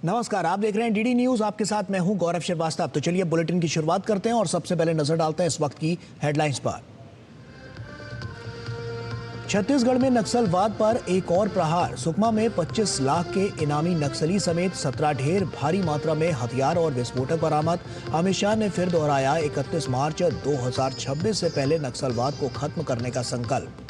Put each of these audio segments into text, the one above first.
नमस्कार, आप देख रहे हैं डीडी न्यूज। आपके साथ मैं हूं गौरव श्रीवास्तव। तो चलिए बुलेटिन की शुरुआत करते हैं और सबसे पहले नजर डालते हैं इस वक्त की हेडलाइंस पर। छत्तीसगढ़ में नक्सलवाद पर एक और प्रहार। सुकमा में 25 लाख के इनामी नक्सली समेत 17 ढेर, भारी मात्रा में हथियार और विस्फोटक बरामद। अमित शाह ने फिर दोहराया 31 मार्च 2026 से पहले नक्सलवाद को खत्म करने का संकल्प।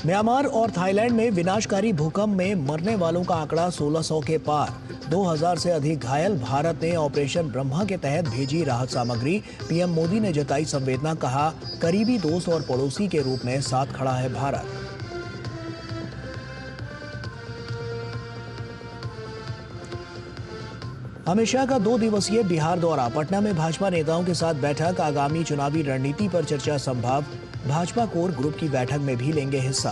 म्यांमार और थाईलैंड में विनाशकारी भूकंप में मरने वालों का आंकड़ा 1600 के पार, 2000 से अधिक घायल। भारत ने ऑपरेशन ब्रह्मा के तहत भेजी राहत सामग्री। पीएम मोदी ने जताई संवेदना, कहा करीबी दोस्त और पड़ोसी के रूप में साथ खड़ा है भारत। अमित शाह का 2 दिवसीय बिहार दौरा। पटना में भाजपा नेताओं के साथ बैठक। आगामी चुनावी रणनीति पर चर्चा संभव। भाजपा कोर ग्रुप की बैठक में भी लेंगे हिस्सा।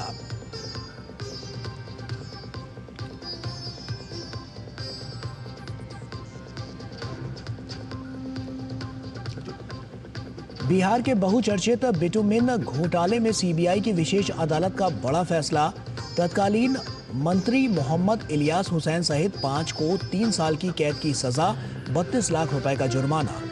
बिहार के बहुचर्चित बिटुमिन घोटाले में सीबीआई की विशेष अदालत का बड़ा फैसला। तत्कालीन मंत्री मोहम्मद इलियास हुसैन सहित 5 को 3 साल की कैद की सजा, 32 लाख रुपए का जुर्माना।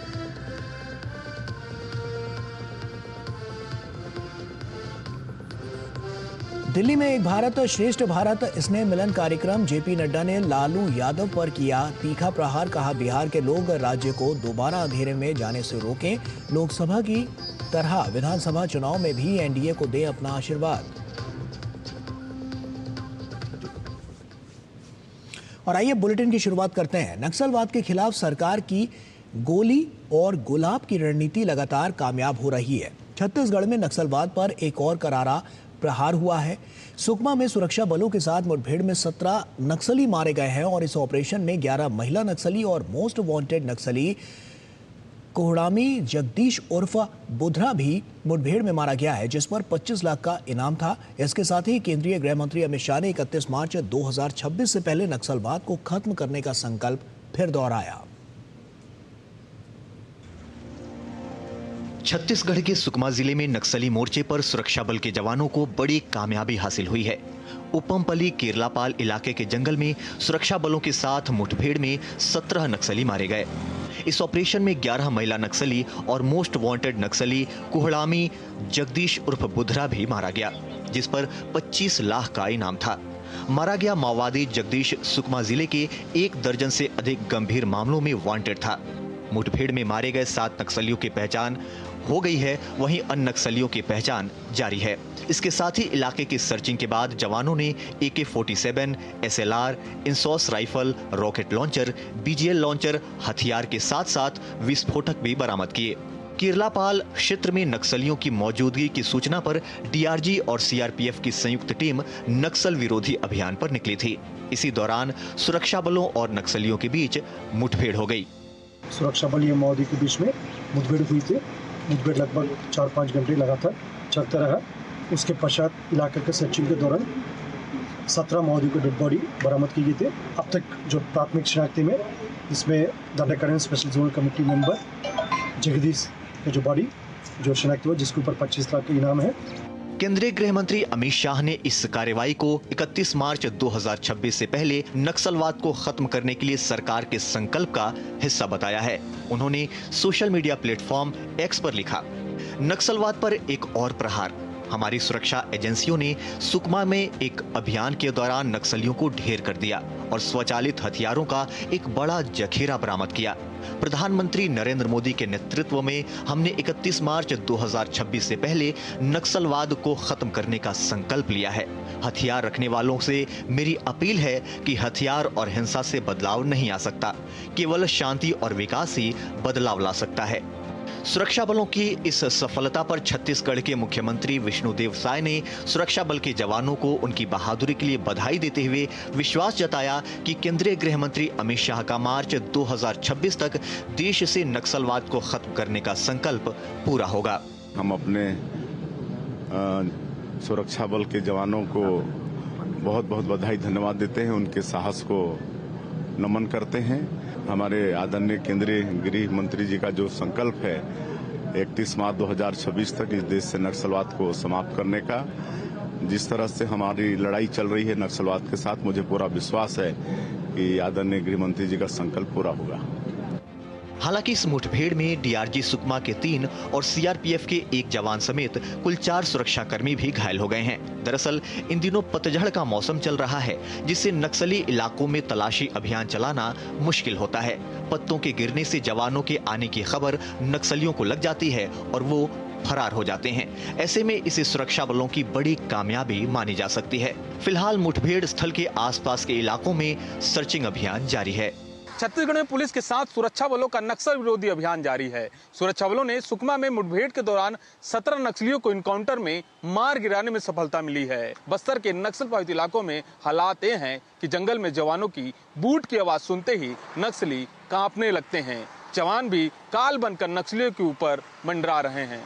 दिल्ली में एक भारत श्रेष्ठ भारत स्नेह मिलन कार्यक्रम। जेपी नड्डा ने लालू यादव पर किया तीखा प्रहार, कहा बिहार के लोग राज्य को दोबारा अंधेरे में जाने से रोकें। लोकसभा की तरह विधानसभा चुनाव में भी एनडीए को दे अपना आशीर्वाद। और आइए बुलेटिन की शुरुआत करते हैं। नक्सलवाद के खिलाफ सरकार की गोली और गुलाब की रणनीति लगातार कामयाब हो रही है। छत्तीसगढ़ में नक्सलवाद पर एक और करारा प्रहार हुआ है। सुकमा में सुरक्षा बलों के साथ मुठभेड़ में 17 नक्सली मारे गए हैं और इस ऑपरेशन में 11 महिला नक्सली और मोस्ट वांटेड नक्सली कोहड़ामी जगदीश उर्फ बुधरा भी मुठभेड़ में मारा गया है, जिस पर 25 लाख का इनाम था। इसके साथ ही केंद्रीय गृह मंत्री अमित शाह ने 31 मार्च 2026 से पहले नक्सलवाद को खत्म करने का संकल्प फिर दोहराया। छत्तीसगढ़ के सुकमा जिले में नक्सली मोर्चे पर सुरक्षा बल के जवानों को बड़ी कामयाबी हासिल हुई है। उपमपल्ली केरलापाल इलाके के जंगल में सुरक्षा बलों के साथ मुठभेड़ में 17 नक्सली मारे गए। इस ऑपरेशन में 11 महिला नक्सली और मोस्ट वांटेड नक्सली कोहड़ामी जगदीश उर्फ बुधरा भी मारा गया, जिस पर 25 लाख का इनाम था। मारा गया माओवादी जगदीश सुकमा जिले के 1 दर्जन से अधिक गंभीर मामलों में वांटेड था। मुठभेड़ में मारे गए 7 नक्सलियों की पहचान हो गई है, वहीं अन्य नक्सलियों की पहचान जारी है। इसके साथ ही इलाके की सर्चिंग के बाद जवानों ने AK-47, SLR, INSAS rifle, rocket launcher, BGL launcher, हथियार के साथ साथ विस्फोटक भी बरामद किए। केरलापाल क्षेत्र में नक्सलियों की मौजूदगी की सूचना पर DRG और CRPF की संयुक्त टीम नक्सल विरोधी अभियान पर निकली थी। इसी दौरान सुरक्षा बलों और नक्सलियों के बीच मुठभेड़ हो गई। सुरक्षा बल और माओवादी के बीच में मुठभेड़ हुई थी। मुठभेड़ लगभग 4-5 घंटे लगातार चलता रहा। उसके पश्चात इलाके के सर्चिंग के दौरान 17 माओवादी को डेड बॉडी बरामद की गई थी। अब तक जो प्राथमिक शनाख्ती में, इसमें Dandakaran special zonal committee member Jagdish का जो बॉडी जो शनाख्त हुआ, जिसके ऊपर 25 लाख का इनाम है। केंद्रीय गृह मंत्री अमित शाह ने इस कार्रवाई को 31 मार्च 2026 से पहले नक्सलवाद को खत्म करने के लिए सरकार के संकल्प का हिस्सा बताया है। उन्होंने सोशल मीडिया प्लेटफॉर्म X पर लिखा, नक्सलवाद पर एक और प्रहार। हमारी सुरक्षा एजेंसियों ने सुकमा में एक अभियान के दौरान नक्सलियों को ढेर कर दिया और स्वचालित हथियारों का एक बड़ा जखीरा बरामद किया। प्रधानमंत्री नरेंद्र मोदी के नेतृत्व में हमने 31 मार्च 2026 से पहले नक्सलवाद को खत्म करने का संकल्प लिया है। हथियार रखने वालों से मेरी अपील है कि हथियार और हिंसा से बदलाव नहीं आ सकता, केवल शांति और विकास ही बदलाव ला सकता है। सुरक्षा बलों की इस सफलता पर छत्तीसगढ़ के मुख्यमंत्री विष्णुदेव साय ने सुरक्षा बल के जवानों को उनकी बहादुरी के लिए बधाई देते हुए विश्वास जताया कि केंद्रीय गृह मंत्री अमित शाह का मार्च 2026 तक देश से नक्सलवाद को खत्म करने का संकल्प पूरा होगा। हम अपने सुरक्षा बल के जवानों को बहुत बहुत बधाई धन्यवाद देते हैं, उनके साहस को नमन करते हैं। हमारे आदरणीय केंद्रीय गृह मंत्री जी का जो संकल्प है 31 मार्च 2026 तक इस देश से नक्सलवाद को समाप्त करने का। जिस तरह से हमारी लड़ाई चल रही है नक्सलवाद के साथ, मुझे पूरा विश्वास है कि आदरणीय गृह मंत्री जी का संकल्प पूरा होगा। हालांकि इस मुठभेड़ में डीआरजी सुकमा के 3 और सीआरपीएफ के 1 जवान समेत कुल 4 सुरक्षाकर्मी भी घायल हो गए हैं। दरअसल इन दिनों पतझड़ का मौसम चल रहा है, जिससे नक्सली इलाकों में तलाशी अभियान चलाना मुश्किल होता है। पत्तों के गिरने से जवानों के आने की खबर नक्सलियों को लग जाती है और वो फरार हो जाते हैं। ऐसे में इसे सुरक्षा बलों की बड़ी कामयाबी मानी जा सकती है। फिलहाल मुठभेड़ स्थल के आसपास के इलाकों में सर्चिंग अभियान जारी है। छत्तीसगढ़ में पुलिस के साथ सुरक्षा बलों का नक्सल विरोधी अभियान जारी है। सुरक्षा बलों ने सुकमा में मुठभेड़ के दौरान 17 नक्सलियों को इनकाउंटर में मार गिराने में सफलता मिली है। बस्तर के नक्सल प्रभावित इलाकों में हालात ये हैं कि जंगल में जवानों की बूट की आवाज सुनते ही नक्सली कांपने लगते हैं। जवान भी काल बनकर नक्सलियों के ऊपर मंडरा रहे हैं।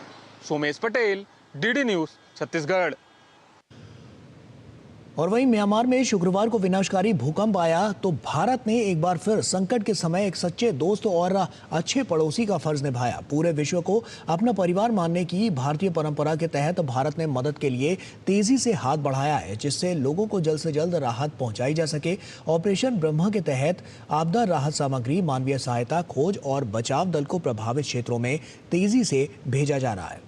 Somesh Patel, DD news, Chhattisgarh. और वहीं म्यांमार में शुक्रवार को विनाशकारी भूकंप आया तो भारत ने एक बार फिर संकट के समय एक सच्चे दोस्त और अच्छे पड़ोसी का फर्ज निभाया। पूरे विश्व को अपना परिवार मानने की भारतीय परंपरा के तहत भारत ने मदद के लिए तेजी से हाथ बढ़ाया है, जिससे लोगों को जल्द से जल्द राहत पहुंचाई जा सके। ऑपरेशन ब्रह्मा के तहत आपदा राहत सामग्री, मानवीय सहायता, खोज और बचाव दल को प्रभावित क्षेत्रों में तेजी से भेजा जा रहा है।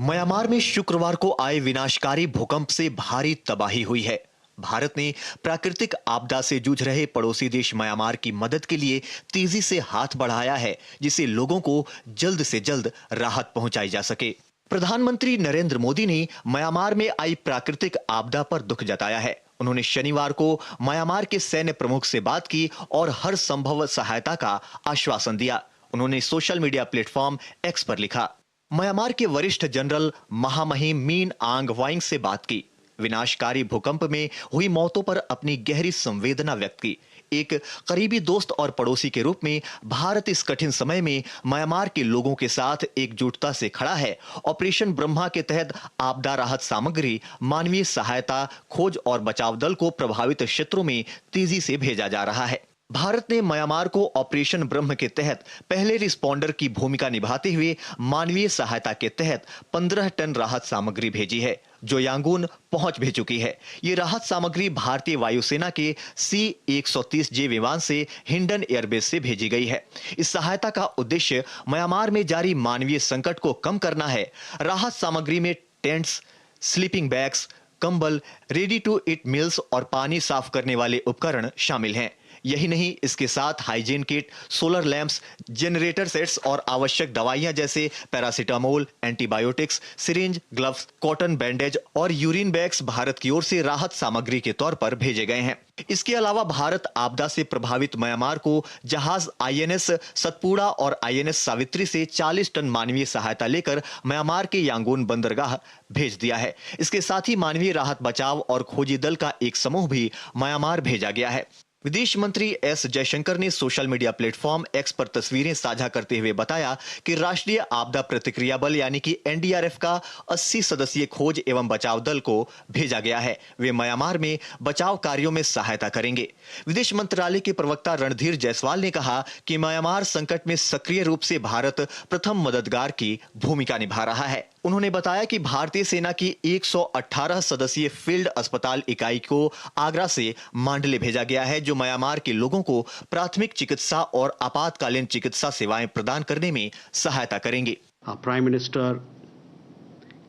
म्यांमार में शुक्रवार को आए विनाशकारी भूकंप से भारी तबाही हुई है। भारत ने प्राकृतिक आपदा से जूझ रहे पड़ोसी देश म्यांमार की मदद के लिए तेजी से हाथ बढ़ाया है, जिससे लोगों को जल्द से जल्द राहत पहुंचाई जा सके। प्रधानमंत्री नरेंद्र मोदी ने म्यांमार में आई प्राकृतिक आपदा पर दुख जताया है। उन्होंने शनिवार को म्यांमार के सैन्य प्रमुख से बात की और हर संभव सहायता का आश्वासन दिया। उन्होंने सोशल मीडिया प्लेटफॉर्म एक्स पर लिखा, म्यांमार के वरिष्ठ जनरल महामहिम मीन आंग वाइंग से बात की, विनाशकारी भूकंप में हुई मौतों पर अपनी गहरी संवेदना व्यक्त की। एक करीबी दोस्त और पड़ोसी के रूप में भारत इस कठिन समय में म्यांमार के लोगों के साथ एकजुटता से खड़ा है। ऑपरेशन ब्रह्मा के तहत आपदा राहत सामग्री, मानवीय सहायता, खोज और बचाव दल को प्रभावित क्षेत्रों में तेजी से भेजा जा रहा है। भारत ने म्यांमार को ऑपरेशन ब्रह्म के तहत पहले रिस्पॉन्डर की भूमिका निभाते हुए मानवीय सहायता के तहत 15 टन राहत सामग्री भेजी है, जो यांगून पहुंच भी चुकी है। ये राहत सामग्री भारतीय वायुसेना के C-130J विमान से हिंडन एयरबेस से भेजी गई है। इस सहायता का उद्देश्य म्यांमार में जारी मानवीय संकट को कम करना है। राहत सामग्री में टेंट्स, स्लीपिंग बैग्स, कंबल, रेडी टू ईट मील्स और पानी साफ करने वाले उपकरण शामिल हैं। यही नहीं, इसके साथ hygiene kit, solar lamps, generator sets और आवश्यक दवाइयां जैसे paracetamol, antibiotics, syringe, gloves, cotton bandage और यूरिन बैग्स भारत की ओर से राहत सामग्री के तौर पर भेजे गए हैं। इसके अलावा भारत आपदा से प्रभावित म्यांमार को जहाज INS सतपुड़ा और INS सावित्री से 40 टन मानवीय सहायता लेकर म्यांमार के यांगून बंदरगाह भेज दिया है। इसके साथ ही मानवीय राहत, बचाव और खोजी दल का एक समूह भी म्यांमार भेजा गया है। विदेश मंत्री S जयशंकर ने सोशल मीडिया प्लेटफॉर्म X पर तस्वीरें साझा करते हुए बताया कि राष्ट्रीय आपदा प्रतिक्रिया बल यानी कि NDRF का 80 सदस्यीय खोज एवं बचाव दल को भेजा गया है। वे म्यांमार में बचाव कार्यों में सहायता करेंगे। विदेश मंत्रालय के प्रवक्ता रणधीर जायसवाल ने कहा कि म्यांमार संकट में सक्रिय रूप से भारत प्रथम मददगार की भूमिका निभा रहा है। उन्होंने बताया कि भारतीय सेना की 118 सदस्यीय फील्ड अस्पताल इकाई को आगरा से मांडले भेजा गया है, जो म्यांमार के लोगों को प्राथमिक चिकित्सा और आपातकालीन चिकित्सा सेवाएं प्रदान करने में सहायता करेंगे। Prime Minister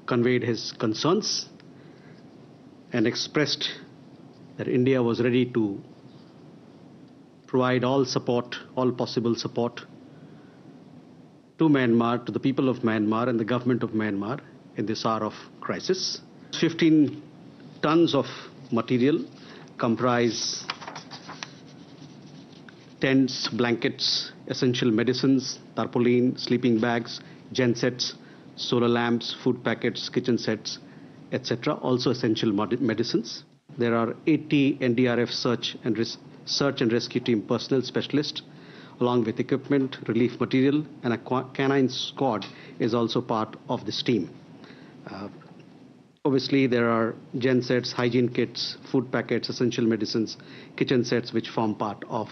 conveyed his concerns and expressed that India was ready to provide all support, all possible support to Myanmar, to the people of Myanmar and the government of Myanmar in this hour of crisis. 15 tons of material comprise tents, blankets, essential medicines, tarpaulin, sleeping bags, gensets, solar lamps, food packets, kitchen sets, etc. Also essential medicines. There are 80 NDRF search and rescue team personnel specialists, along with equipment, relief material, and a canine squad is also part of this team. Obviously, there are gensets, hygiene kits, food packets, essential medicines, kitchen sets, which form part of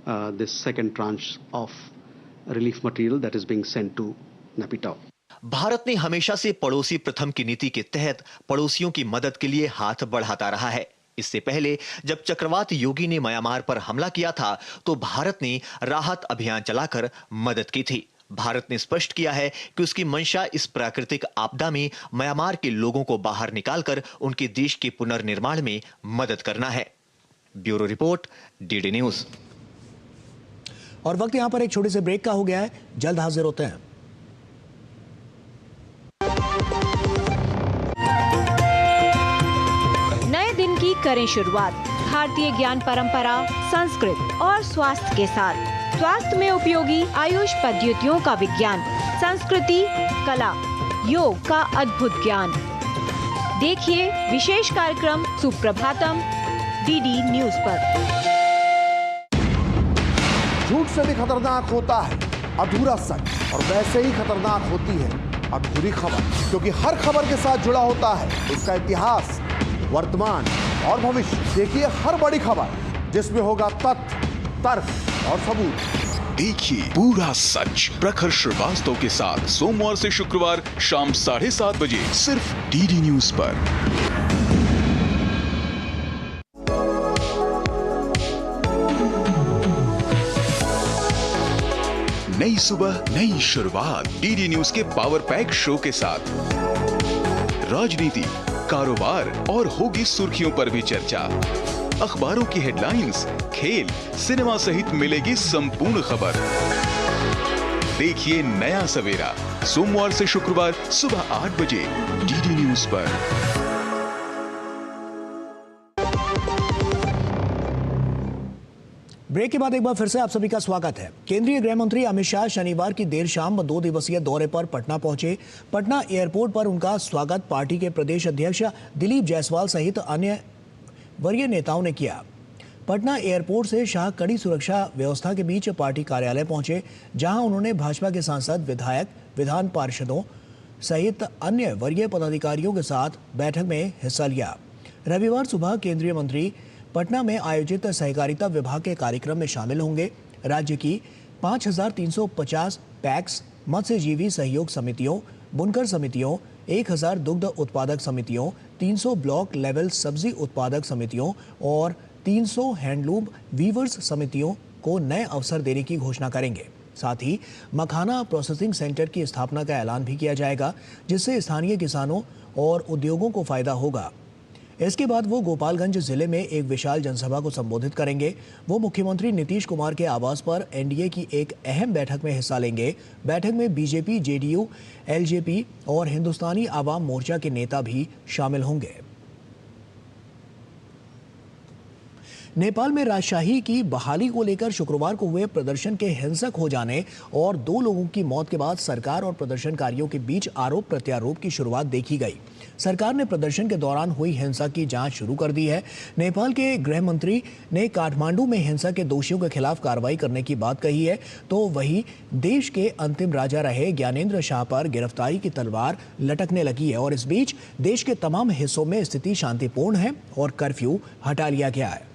this second tranche of relief material that is being sent to Naypyidaw. Bharat ने हमेशा से पड़ोसी प्रथम की नीति के तहत पड़ोसियों की मदद के लिए हाथ बढ़ाता रहा है। इससे पहले जब चक्रवात योगी ने म्यांमार पर हमला किया था तो भारत ने राहत अभियान चलाकर मदद की थी। भारत ने स्पष्ट किया है कि उसकी मंशा इस प्राकृतिक आपदा में म्यांमार के लोगों को बाहर निकालकर उनके देश के पुनर्निर्माण में मदद करना है। Bureau report, DD news. और वक्त यहां पर एक छोटे से ब्रेक का हो गया है, जल्द हाजिर होते हैं। नए दिन की करें शुरुआत भारतीय ज्ञान परंपरा, संस्कृत और स्वास्थ्य के साथ। स्वास्थ्य में उपयोगी आयुष पद्धतियों का विज्ञान, संस्कृति, कला, योग का अद्भुत ज्ञान। देखिए विशेष कार्यक्रम सुप्रभातम डीडी न्यूज पर। झूठ से भी खतरनाक होता है अधूरा सच, और वैसे ही खतरनाक होती है अधूरी खबर, क्योंकि हर खबर के साथ जुड़ा होता है उसका इतिहास, वर्तमान और भविष्य। देखिए हर बड़ी खबर जिसमें होगा तथ्य, तर्क और सबूत। देखिए पूरा सच प्रखर श्रीवास्तव के साथ सोमवार से शुक्रवार शाम 7:30 बजे सिर्फ डीडी न्यूज पर। नई सुबह, नई शुरुआत डीडी न्यूज के पावर पैक शो के साथ। राजनीति, कारोबार और होगी सुर्खियों पर भी चर्चा। अखबारों की हेडलाइंस, खेल, सिनेमा सहित मिलेगी संपूर्ण खबर। देखिए नया सवेरा सोमवार से शुक्रवार सुबह 8 बजे डीडी न्यूज पर। ब्रेक के बाद एक बार फिर से आप सभी का स्वागत है। केंद्रीय गृह मंत्री अमित शाह शनिवार की देर शाम 2 दिवसीय दौरे पर पटना पहुंचे। पटना एयरपोर्ट पर उनका स्वागत पार्टी के प्रदेश अध्यक्ष दिलीप जायसवाल सहित अन्य वरीय नेताओं ने किया। पटना एयरपोर्ट से शाह कड़ी सुरक्षा व्यवस्था के बीच पार्टी कार्यालय पहुंचे, जहां उन्होंने भाजपा के सांसद, विधायक, विधान पार्षदों सहित अन्य वरीय पदाधिकारियों के साथ बैठक में हिस्सा लिया। रविवार सुबह केंद्रीय मंत्री पटना में आयोजित सहकारिता विभाग के कार्यक्रम में शामिल होंगे। राज्य की 5350 पैक्स, मत्स्यजीवी सहयोग समितियों, बुनकर समितियों, 1000 दुग्ध उत्पादक समितियों, 300 ब्लॉक लेवल सब्जी उत्पादक समितियों और 300 हैंडलूम वीवर्स समितियों को नए अवसर देने की घोषणा करेंगे। साथ ही मखाना प्रोसेसिंग सेंटर की स्थापना का ऐलान भी किया जाएगा, जिससे स्थानीय किसानों और उद्योगों को फायदा होगा। इसके बाद वो गोपालगंज जिले में एक विशाल जनसभा को संबोधित करेंगे। वो मुख्यमंत्री नीतीश कुमार के आवास पर एनडीए की एक अहम बैठक में हिस्सा लेंगे। बैठक में बीजेपी, जेडीयू, एलजेपी और हिंदुस्तानी आवाम मोर्चा के नेता भी शामिल होंगे। नेपाल में राजशाही की बहाली को लेकर शुक्रवार को हुए प्रदर्शन के हिंसक हो जाने और 2 लोगों की मौत के बाद सरकार और प्रदर्शनकारियों के बीच आरोप प्रत्यारोप की शुरुआत देखी गई। सरकार ने प्रदर्शन के दौरान हुई हिंसा की जांच शुरू कर दी है। नेपाल के गृह मंत्री ने काठमांडू में हिंसा के दोषियों के खिलाफ कार्रवाई करने की बात कही है, तो वहीं देश के अंतिम राजा रहे ज्ञानेंद्र शाह पर गिरफ्तारी की तलवार लटकने लगी है और इस बीच देश के तमाम हिस्सों में स्थिति शांतिपूर्ण है और कर्फ्यू हटा लिया गया है।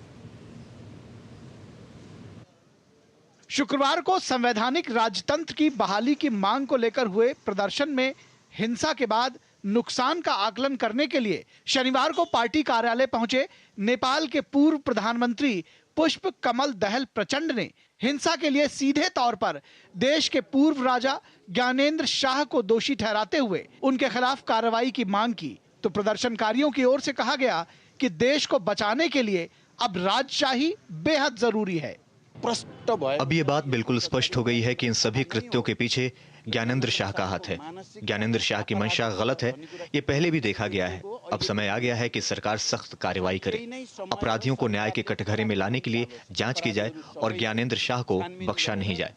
शुक्रवार को संवैधानिक राजतंत्र की बहाली की मांग को लेकर हुए प्रदर्शन में हिंसा के बाद नुकसान का आकलन करने के लिए शनिवार को पार्टी कार्यालय पहुंचे नेपाल के पूर्व प्रधानमंत्री पुष्प कमल दहल प्रचंड ने हिंसा के लिए सीधे तौर पर देश के पूर्व राजा ज्ञानेंद्र शाह को दोषी ठहराते हुए उनके खिलाफ कार्रवाई की मांग की। तो प्रदर्शनकारियों की ओर से कहा गया कि देश को बचाने के लिए अब राजशाही बेहद जरूरी है। अब ये बात बिल्कुल स्पष्ट हो गई है कि इन सभी कृत्यों के पीछे ज्ञानेंद्र शाह का हाथ है। ज्ञानेंद्र शाह की मंशा गलत है, ये पहले भी देखा गया है। अब समय आ गया है कि सरकार सख्त कार्रवाई करे, अपराधियों को न्याय के कटघरे में लाने के लिए जांच की जाए और ज्ञानेंद्र शाह को बख्शा नहीं जाए।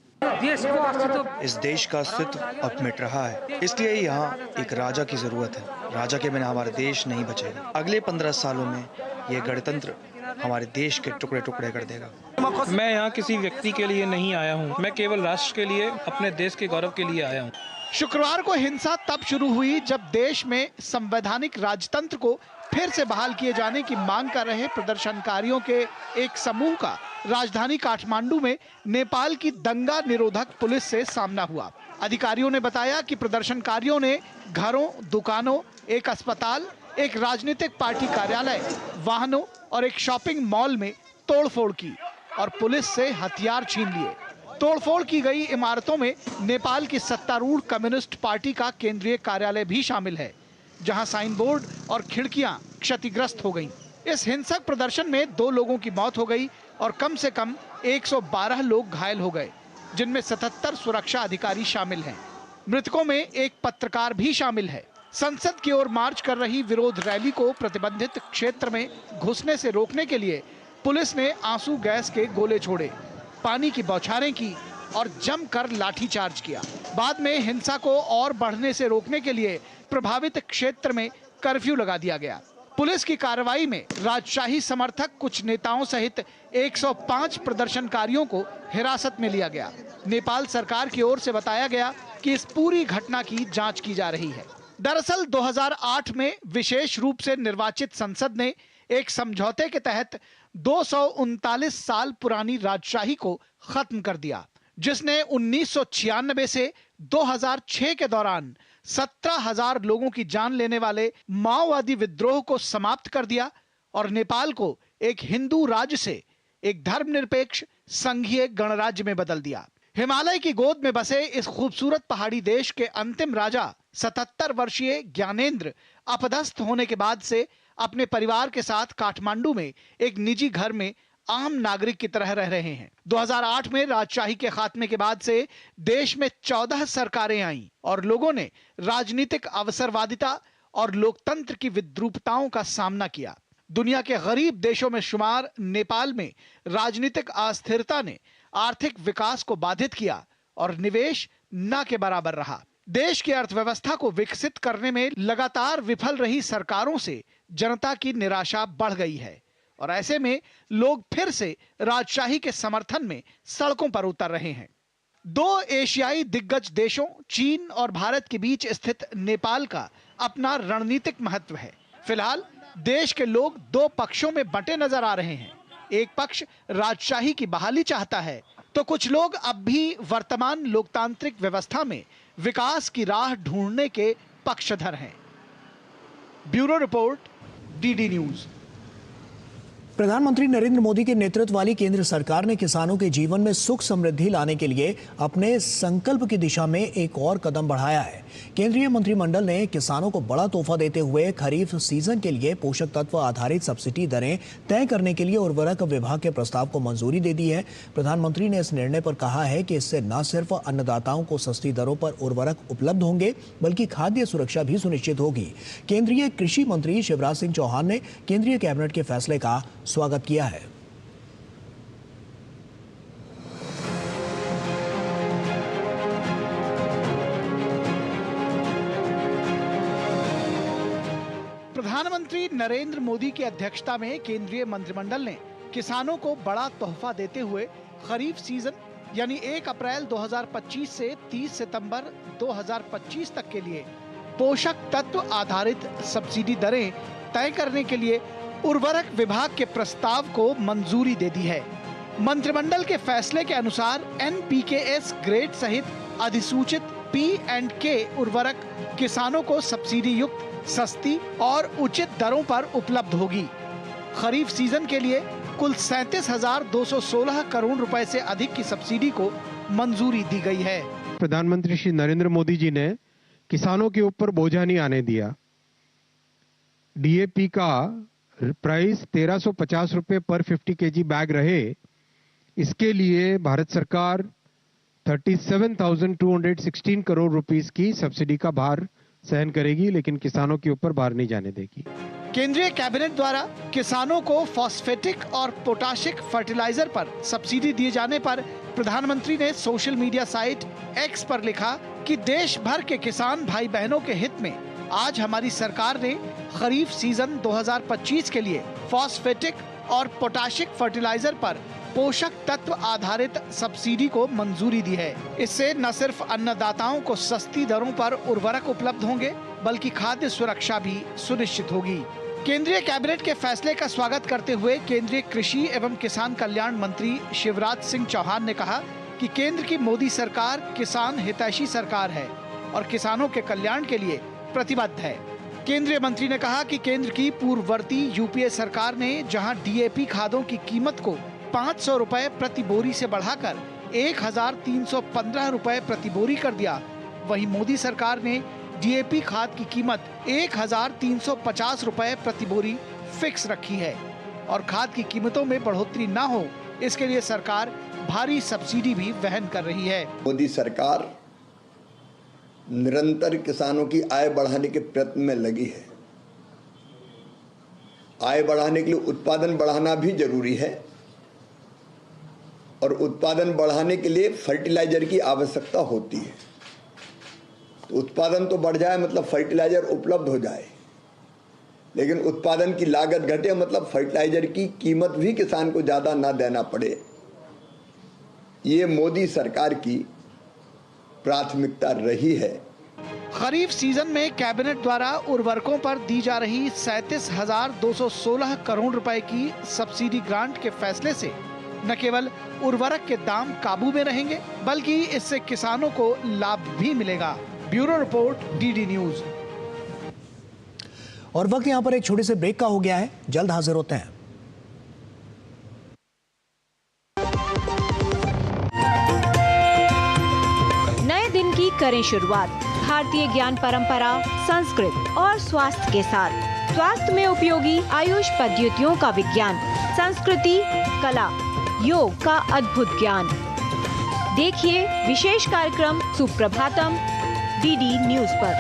इस देश का अस्तित्व अब मिट रहा है, इसलिए यहाँ एक राजा की जरूरत है। राजा के बिना हमारा देश नहीं बचेगा। अगले 15 सालों में ये गणतंत्र हमारे देश के टुकड़े टुकड़े कर देगा। मैं यहाँ किसी व्यक्ति के लिए नहीं आया हूँ, मैं केवल राष्ट्र के लिए, अपने देश के गौरव के लिए आया हूँ। शुक्रवार को हिंसा तब शुरू हुई जब देश में संवैधानिक राजतंत्र को फिर से बहाल किए जाने की मांग कर रहे प्रदर्शनकारियों के एक समूह का राजधानी काठमांडू में नेपाल की दंगा निरोधक पुलिस से सामना हुआ। अधिकारियों ने बताया कि प्रदर्शनकारियों ने घरों, दुकानों, एक अस्पताल, एक राजनीतिक पार्टी कार्यालय, वाहनों और एक शॉपिंग मॉल में तोड़फोड़ की और पुलिस से हथियार छीन लिए। तोड़फोड़ की गई इमारतों में नेपाल की सत्तारूढ़ कम्युनिस्ट पार्टी का केंद्रीय कार्यालय भी शामिल है, जहां साइन बोर्ड और खिड़कियां क्षतिग्रस्त हो गईं। इस हिंसक प्रदर्शन में 2 लोगों की मौत हो गई और कम से कम 112 लोग घायल हो गए, जिनमें 77 सुरक्षा अधिकारी शामिल हैं। मृतकों में एक पत्रकार भी शामिल है। संसद की ओर मार्च कर रही विरोध रैली को प्रतिबंधित क्षेत्र में घुसने से रोकने के लिए पुलिस ने आंसू गैस के गोले छोड़े, पानी की बौछारें की और जमकर लाठीचार्ज किया। बाद में हिंसा को और बढ़ने से रोकने के लिए प्रभावित क्षेत्र में कर्फ्यू लगा दिया गया। पुलिस की कार्रवाई में राजशाही समर्थक कुछ नेताओं सहित 105 प्रदर्शनकारियों को हिरासत में लिया गया। नेपाल सरकार की ओर से बताया गया कि इस पूरी घटना की जांच की जा रही है। दरअसल 2008 में विशेष रूप से निर्वाचित संसद ने एक समझौते के तहत 239 साल पुरानी राजशाही को खत्म कर दिया, जिसने 1996 से 2006 के दौरान 17,000 लोगों की जान लेने वाले माओवादी विद्रोह को समाप्त कर दिया और नेपाल को एक हिंदू राज्य से एक धर्मनिरपेक्ष संघीय गणराज्य में बदल दिया। हिमालय की गोद में बसे इस खूबसूरत पहाड़ी देश के अंतिम राजा 77 वर्षीय ज्ञानेंद्र अपदस्थ होने के बाद से अपने परिवार के साथ काठमांडू में एक निजी घर में आम नागरिक की तरह रह रहे हैं। 2008 में राजशाही के खात्मे के बाद से देश में 14 सरकारें आईं और लोगों ने राजनीतिक अवसरवादिता और लोकतंत्र की विद्रूपताओं का सामना किया। दुनिया के गरीब देशों में शुमार नेपाल में राजनीतिक अस्थिरता ने आर्थिक विकास को बाधित किया और निवेश न के बराबर रहा। देश की अर्थव्यवस्था को विकसित करने में लगातार विफल रही सरकारों से जनता की निराशा बढ़ गई है और ऐसे में लोग फिर से राजशाही के समर्थन में सड़कों पर उतर रहे हैं। 2 एशियाई दिग्गज देशों चीन और भारत के बीच स्थित नेपाल का अपना रणनीतिक महत्व है। फिलहाल देश के लोग 2 पक्षों में बंटे नजर आ रहे हैं। एक पक्ष राजशाही की बहाली चाहता है तो कुछ लोग अब भी वर्तमान लोकतांत्रिक व्यवस्था में विकास की राह ढूंढने के पक्षधर हैं। Bureau report, DD news. प्रधानमंत्री नरेंद्र मोदी के नेतृत्व वाली केंद्र सरकार ने किसानों के जीवन में सुख समृद्धि लाने के लिए अपने संकल्प की दिशा में एक और कदम बढ़ाया है। केंद्रीय मंत्रिमंडल ने किसानों को बड़ा तोहफा देते हुए खरीफ सीजन के लिए पोषक तत्व आधारित सब्सिडी दरें तय करने के लिए उर्वरक विभाग के प्रस्ताव को मंजूरी दे दी है। प्रधानमंत्री ने इस निर्णय पर कहा है कि इससे न सिर्फ अन्नदाताओं को सस्ती दरों पर उर्वरक उपलब्ध होंगे बल्कि खाद्य सुरक्षा भी सुनिश्चित होगी। केंद्रीय कृषि मंत्री शिवराज सिंह चौहान ने केंद्रीय कैबिनेट के फैसले का स्वागत किया है। प्रधानमंत्री नरेंद्र मोदी की अध्यक्षता में केंद्रीय मंत्रिमंडल ने किसानों को बड़ा तोहफा देते हुए खरीफ सीजन यानी 1 अप्रैल 2025 से 30 सितंबर 2025 तक के लिए पोषक तत्व आधारित सब्सिडी दरें तय करने के लिए उर्वरक विभाग के प्रस्ताव को मंजूरी दे दी है। मंत्रिमंडल के फैसले के अनुसार NPKS ग्रेड सहित अधिसूचित P&K उर्वरक किसानों को सब्सिडी युक्त सस्ती और उचित दरों पर उपलब्ध होगी। खरीफ सीजन के लिए कुल 37,216 करोड़ रुपए से अधिक की सब्सिडी को मंजूरी दी गई है। प्रधानमंत्री श्री नरेंद्र मोदी जी ने किसानों के ऊपर बोझा नहीं आने दिया। DAP का प्राइस 1350 रुपए पर 50 kg बैग रहे, इसके लिए भारत सरकार 37,216 करोड़ रुपीस की सब्सिडी का भार सहन करेगी, लेकिन किसानों के ऊपर भार नहीं जाने देगी। केंद्रीय कैबिनेट द्वारा किसानों को फॉस्फेटिक और पोटाशिक फर्टिलाइजर पर सब्सिडी दिए जाने पर प्रधानमंत्री ने सोशल मीडिया साइट X पर लिखा कि देश भर के किसान भाई बहनों के हित में आज हमारी सरकार ने खरीफ सीजन 2025 के लिए फॉस्फेटिक और पोटाशिक फर्टिलाइजर पर पोषक तत्व आधारित सब्सिडी को मंजूरी दी है। इससे न सिर्फ अन्नदाताओं को सस्ती दरों पर उर्वरक उपलब्ध होंगे, बल्कि खाद्य सुरक्षा भी सुनिश्चित होगी। केंद्रीय कैबिनेट के फैसले का स्वागत करते हुए केंद्रीय कृषि एवं किसान कल्याण मंत्री शिवराज सिंह चौहान ने कहा कि केंद्र की मोदी सरकार किसान हितैषी सरकार है और किसानों के कल्याण के लिए प्रतिबद्ध है। केंद्रीय मंत्री ने कहा कि केंद्र की पूर्ववर्ती यूपीए सरकार ने जहां डीएपी खादों की कीमत को 500 रुपए प्रति बोरी से बढ़ाकर 1315 रुपए प्रति बोरी कर दिया, वहीं मोदी सरकार ने डीएपी खाद की कीमत 1350 रुपए प्रति बोरी फिक्स रखी है और खाद की कीमतों में बढ़ोतरी न हो, इसके लिए सरकार भारी सब्सिडी भी वहन कर रही है। मोदी सरकार निरंतर किसानों की आय बढ़ाने के प्रयत्न में लगी है। आय बढ़ाने के लिए उत्पादन बढ़ाना भी जरूरी है और उत्पादन बढ़ाने के लिए फर्टिलाइजर की आवश्यकता होती है। तो उत्पादन तो बढ़ जाए मतलब फर्टिलाइजर उपलब्ध हो जाए, लेकिन उत्पादन की लागत घटे मतलब फर्टिलाइजर की कीमत भी किसान को ज़्यादा ना देना पड़े। ये मोदी सरकार की प्राथमिकता रही है। खरीफ सीजन में कैबिनेट द्वारा उर्वरकों पर दी जा रही 37,216 करोड़ रुपए की सब्सिडी ग्रांट के फैसले से न केवल उर्वरक के दाम काबू में रहेंगे, बल्कि इससे किसानों को लाभ भी मिलेगा। Bureau report, DD news. और वक्त यहाँ पर एक छोटे से ब्रेक का हो गया है, जल्द हाजिर होते हैं। नए दिन की करें शुरुआत भारतीय ज्ञान परंपरा, संस्कृत और स्वास्थ्य के साथ। स्वास्थ्य में उपयोगी आयुष पद्धतियों का विज्ञान, संस्कृति, कला, योग का अद्भुत ज्ञान। देखिए विशेष कार्यक्रम सुप्रभातम डीडी न्यूज पर।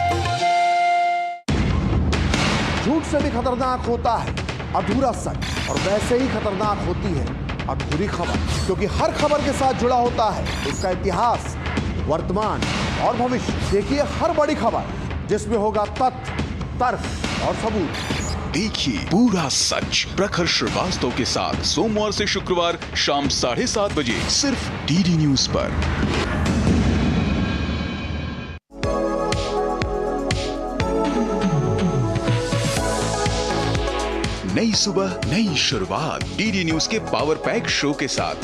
झूठ से भी खतरनाक होता है अधूरा सच, और वैसे ही खतरनाक होती है अधूरी खबर, क्योंकि हर खबर के साथ जुड़ा होता है उसका इतिहास, वर्तमान और भविष्य। देखिए हर बड़ी खबर जिसमें होगा तथ्य, तर्क और सबूत। देखिए पूरा सच प्रखर श्रीवास्तव के साथ सोमवार से शुक्रवार शाम 7:30 बजे सिर्फ डीडी न्यूज पर। नई सुबह नई शुरुआत डीडी न्यूज के पावर पैक शो के साथ।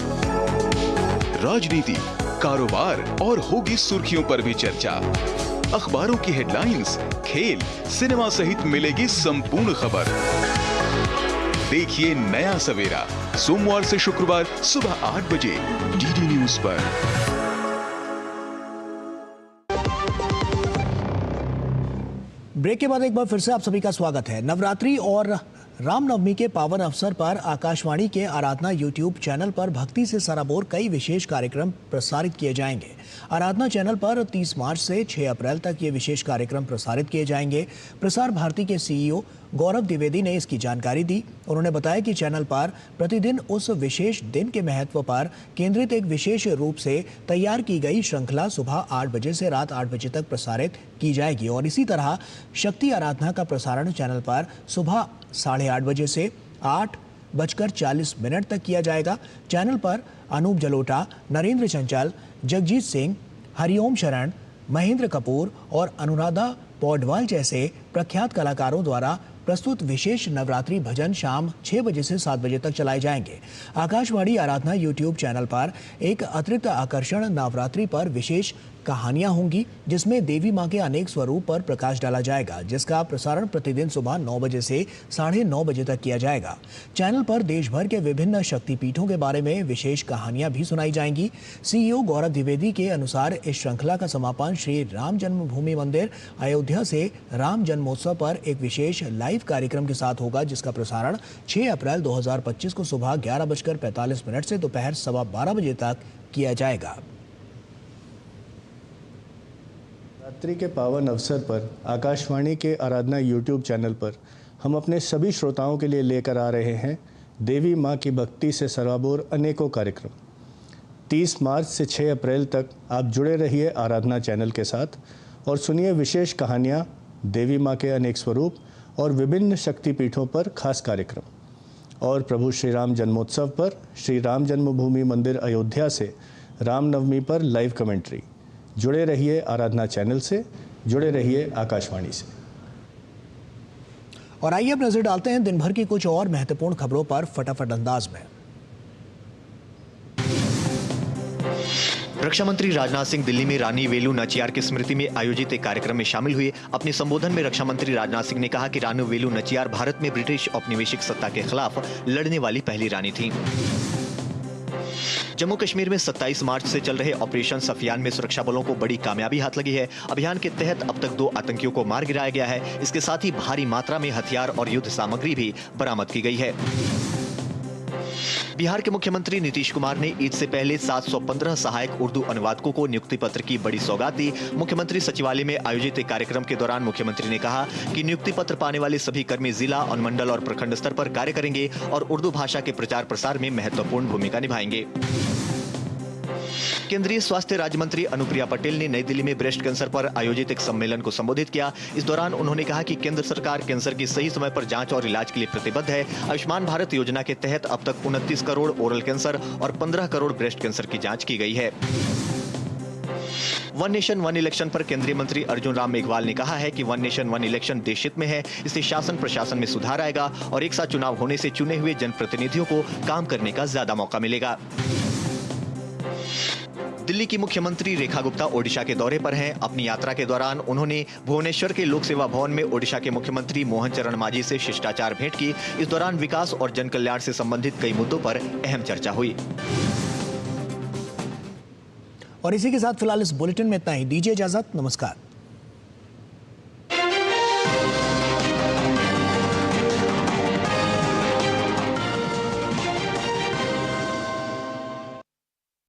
राजनीति, कारोबार और होगी सुर्खियों पर भी चर्चा। अखबारों की हेडलाइंस, खेल, सिनेमा सहित मिलेगी संपूर्ण खबर। देखिए नया सवेरा सोमवार से शुक्रवार सुबह 8 बजे डीडी न्यूज पर। ब्रेक के बाद एक बार फिर से आप सभी का स्वागत है। नवरात्रि और रामनवमी के पावन अवसर पर आकाशवाणी के आराधना यूट्यूब चैनल पर भक्ति से सराबोर कई विशेष कार्यक्रम प्रसारित किए जाएंगे। आराधना चैनल पर 30 मार्च से 6 अप्रैल तक ये विशेष कार्यक्रम प्रसारित किए जाएंगे। प्रसार भारती के सीईओ गौरव द्विवेदी ने इसकी जानकारी दी। उन्होंने बताया कि चैनल पर प्रतिदिन उस विशेष दिन के महत्व पर केंद्रित एक विशेष रूप से तैयार की गई श्रृंखला सुबह 8 बजे से रात 8 बजे तक प्रसारित की जाएगी और इसी तरह शक्ति आराधना का प्रसारण चैनल पर सुबह 8:30 बजे से 8:40 तक किया जाएगा। चैनल पर अनूप जलोटा, नरेंद्र चंचल, जगजीत सिंह, हरिओम शरण, महेंद्र कपूर और अनुराधा पौडवाल जैसे प्रख्यात कलाकारों द्वारा प्रस्तुत विशेष नवरात्रि भजन शाम 6 बजे से 7 बजे तक चलाए जाएंगे। आकाशवाणी आराधना यूट्यूब चैनल पर एक अतिरिक्त आकर्षण नवरात्रि पर विशेष कहानियां होंगी, जिसमें देवी मां के अनेक स्वरूप पर प्रकाश डाला जाएगा, जिसका प्रसारण प्रतिदिन सुबह 9 बजे से 9:30 बजे तक किया जाएगा। चैनल पर देश भर के विभिन्न शक्तिपीठों के बारे में विशेष कहानियां भी सुनाई जाएंगी। सीईओ गौरव द्विवेदी के अनुसार इस श्रृंखला का समापन श्री राम जन्मभूमि मंदिर अयोध्या से राम जन्मोत्सव पर एक विशेष लाइव कार्यक्रम के साथ होगा, जिसका प्रसारण 6 अप्रैल 2025 को सुबह 11:45 से दोपहर 12:15 बजे तक किया जाएगा। नवरात्रि के पावन अवसर पर आकाशवाणी के आराधना यूट्यूब चैनल पर हम अपने सभी श्रोताओं के लिए लेकर आ रहे हैं देवी माँ की भक्ति से सराबोर अनेकों कार्यक्रम। 30 मार्च से 6 अप्रैल तक आप जुड़े रहिए आराधना चैनल के साथ और सुनिए विशेष कहानियाँ, देवी माँ के अनेक स्वरूप और विभिन्न शक्तिपीठों पर खास कार्यक्रम। और प्रभु श्री राम जन्मोत्सव पर श्री राम जन्मभूमि मंदिर अयोध्या से रामनवमी पर लाइव कमेंट्री। जुड़े रहिए आराधना चैनल से, जुड़े रहिए आकाशवाणी से। और आइए अब नजर डालते हैं दिन भर की कुछ और महत्वपूर्ण खबरों पर फटाफट अंदाज में। रक्षा मंत्री राजनाथ सिंह दिल्ली में रानी वेलु नाचियार की स्मृति में आयोजित एक कार्यक्रम में शामिल हुए। अपने संबोधन में रक्षा मंत्री राजनाथ सिंह ने कहा कि रानी वेलु नाचियार भारत में ब्रिटिश औपनिवेशिक सत्ता के खिलाफ लड़ने वाली पहली रानी थी। जम्मू कश्मीर में 27 मार्च से चल रहे ऑपरेशन सफियान में सुरक्षा बलों को बड़ी कामयाबी हाथ लगी है। अभियान के तहत अब तक 2 आतंकियों को मार गिराया गया है। इसके साथ ही भारी मात्रा में हथियार और युद्ध सामग्री भी बरामद की गई है। बिहार के मुख्यमंत्री नीतीश कुमार ने ईद से पहले 715 सहायक उर्दू अनुवादकों को नियुक्ति पत्र की बड़ी सौगात दी। मुख्यमंत्री सचिवालय में आयोजित एक कार्यक्रम के दौरान मुख्यमंत्री ने कहा कि नियुक्ति पत्र पाने वाले सभी कर्मी जिला, अनुमंडल और प्रखंड स्तर पर कार्य करेंगे और उर्दू भाषा के प्रचार प्रसार में महत्वपूर्ण भूमिका निभाएंगे। केंद्रीय स्वास्थ्य राज्य मंत्री अनुप्रिया पटेल ने नई दिल्ली में ब्रेस्ट कैंसर पर आयोजित एक सम्मेलन को संबोधित किया। इस दौरान उन्होंने कहा कि केंद्र सरकार कैंसर की सही समय पर जांच और इलाज के लिए प्रतिबद्ध है। आयुष्मान भारत योजना के तहत अब तक 29 करोड़ ओरल कैंसर और 15 करोड़ ब्रेस्ट कैंसर की जांच की गई है। वन नेशन वन इलेक्शन पर केंद्रीय मंत्री अर्जुन राम मेघवाल ने कहा है कि वन नेशन वन इलेक्शन देश हित में है। इससे शासन प्रशासन में सुधार आएगा और एक साथ चुनाव होने से चुने हुए जनप्रतिनिधियों को काम करने का ज्यादा मौका मिलेगा। दिल्ली की मुख्यमंत्री रेखा गुप्ता ओडिशा के दौरे पर हैं। अपनी यात्रा के दौरान उन्होंने भुवनेश्वर के लोक सेवा भवन में ओडिशा के मुख्यमंत्री मोहन चरण मांझी से शिष्टाचार भेंट की। इस दौरान विकास और जन कल्याण से संबंधित कई मुद्दों पर अहम चर्चा हुई। और इसी के साथ फिलहाल इस बुलेटिन में इतना ही। दीजिए इजाजत, नमस्कार।